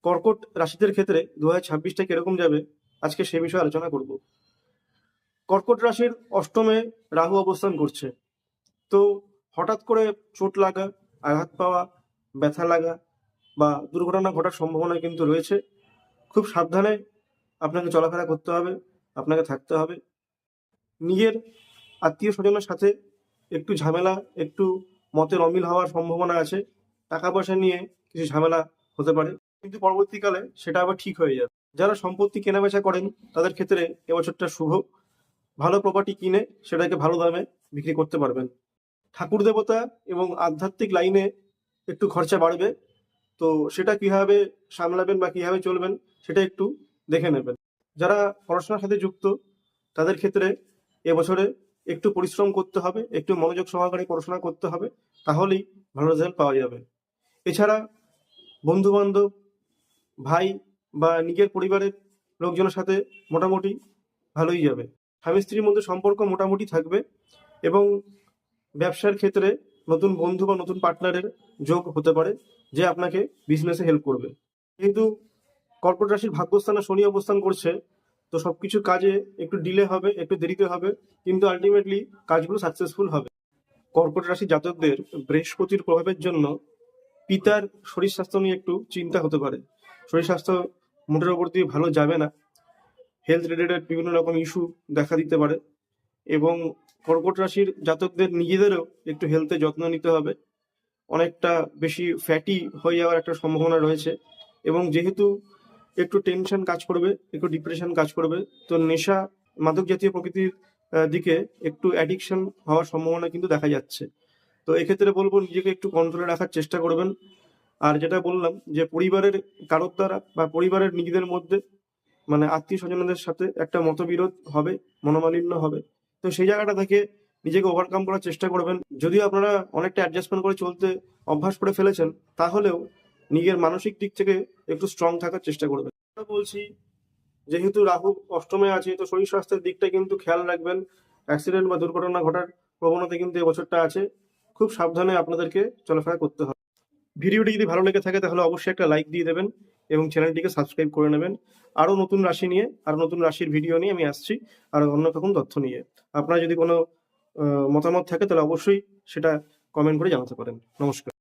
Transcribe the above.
কর্কট রাশিদের ক্ষেত্রে 2026টা কিরকম যাবে আজকে সে বিষয়ে আলোচনা করব। কর্কট রাশির অষ্টমে রাহু অবস্থান করছে। তো হঠাৎ করে চোট লাগা, আঘাত পাওয়া, ব্যথা লাগা বা দুর্ঘটনা ঘটার সম্ভাবনা কিন্তু রয়েছে। খুব সাবধানে আপনাকে চলাফেরা করতে হবে, আপনাকে থাকতে হবে। নিজের আত্মীয় স্বজনের সাথে একটু ঝামেলা, একটু মতের অমিল হওয়ার সম্ভাবনা আছে। টাকা পয়সা নিয়ে কিছু ঝামেলা হতে পারে, কিন্তু পরবর্তীকালে সেটা আবার ঠিক হয়ে যাবে। যারা সম্পত্তি কেনাবেচা করেন তাদের ক্ষেত্রে এবছরটা শুভ। ভালো প্রপার্টি কিনে সেটাকে ভালো দামে বিক্রি করতে পারবেন। ঠাকুর দেবতা এবং আধ্যাত্মিক লাইনে একটু খরচা বাড়বে, তো সেটা কিভাবে সামলাবেন বা কিভাবে চলবেন সেটা একটু দেখে নেবেন। যারা পড়াশোনার সাথে যুক্ত তাদের ক্ষেত্রে এবছরে একটু পরিশ্রম করতে হবে, একটু মনোযোগ সহকারে পড়াশোনা করতে হবে, তাহলেই ভালো রেজাল্ট পাওয়া যাবে। এছাড়া বন্ধু বান্ধব, ভাই বা নিজের পরিবারের লোকজনের সাথে মোটামুটি ভালোই যাবে। স্বামী স্ত্রীর মধ্যে সম্পর্ক মোটামুটি থাকবে এবং ব্যবসার ক্ষেত্রে নতুন বন্ধু বা নতুন পার্টনারের যোগ হতে পারে, যে আপনাকে বিজনেসে হেল্প করবে। কিন্তু কর্কট রাশির ভাগ্যস্থানে শনি অবস্থান করছে, তো সবকিছু কাজে একটু ডিলে হবে, একটু দেরিতে হবে, কিন্তু আলটিমেটলি কাজগুলো সাকসেসফুল হবে। কর্কট রাশি জাতকদের বৃহস্পতির প্রভাবের জন্য পিতার শরীর স্বাস্থ্য নিয়ে একটু চিন্তা হতে পারে। শরীর স্বাস্থ্য মোটের ওপর দিয়ে ভালো যাবে না। হেলথ রিলেটেড বিভিন্ন রকম ইস্যু দেখা দিতে পারে এবং কর্কট রাশির জাতকদের নিজেদেরও একটু হেলথে যত্ন নিতে হবে। অনেকটা বেশি ফ্যাটি হয়ে যাওয়ার একটা সম্ভাবনা রয়েছে এবং যেহেতু একটু টেনশন কাজ করবে, একটু ডিপ্রেশন কাজ করবে, তো নেশা, মাদক জাতীয় প্রকৃতির দিকে একটু অ্যাডিকশন হওয়ার সম্ভাবনা কিন্তু দেখা যাচ্ছে। তো এক্ষেত্রে বলবো নিজেকে একটু কন্ট্রোলে রাখার চেষ্টা করবেন। আর যেটা বললাম যে পরিবারের কারোর দ্বারা বা পরিবারের নিজেদের মধ্যে মানে আত্মীয় স্বজনদের সাথে একটা মতবিরোধ হবে, মনোমালিন্য হবে। তো সেই জায়গাটা থেকে নিজেকে ওভারকাম করার চেষ্টা করবেন। যদিও আপনারা অনেকটা অ্যাডজাস্টমেন্ট করে চলতে অভ্যাস করে ফেলেছেন, তাহলেও নিজের মানসিক দিক থেকে একটু স্ট্রং থাকার চেষ্টা করবেন। বলছি, যেহেতু রাহু অষ্টমে আছে, তো শরীর স্বাস্থ্যের দিকটা কিন্তু খেয়াল রাখবেন। অ্যাক্সিডেন্ট বা দুর্ঘটনা ঘটার প্রবণতা কিন্তু এবছরটা আছে। খুব সাবধানে আপনাদেরকে চলাফেরা করতে হবে। ভিডিওটি যদি ভালো লেগে থাকে তাহলে অবশ্যই একটা লাইক দিয়ে দেবেন এবং চ্যানেলটিকে সাবস্ক্রাইব করে নেবেন। আরও নতুন রাশি নিয়ে, আরও নতুন রাশির ভিডিও নিয়ে আমি আসছি, আর অন্য রকম তথ্য নিয়ে। আপনার যদি কোনো মতামত থাকে তাহলে অবশ্যই সেটা কমেন্ট করে জানাতে পারেন। নমস্কার।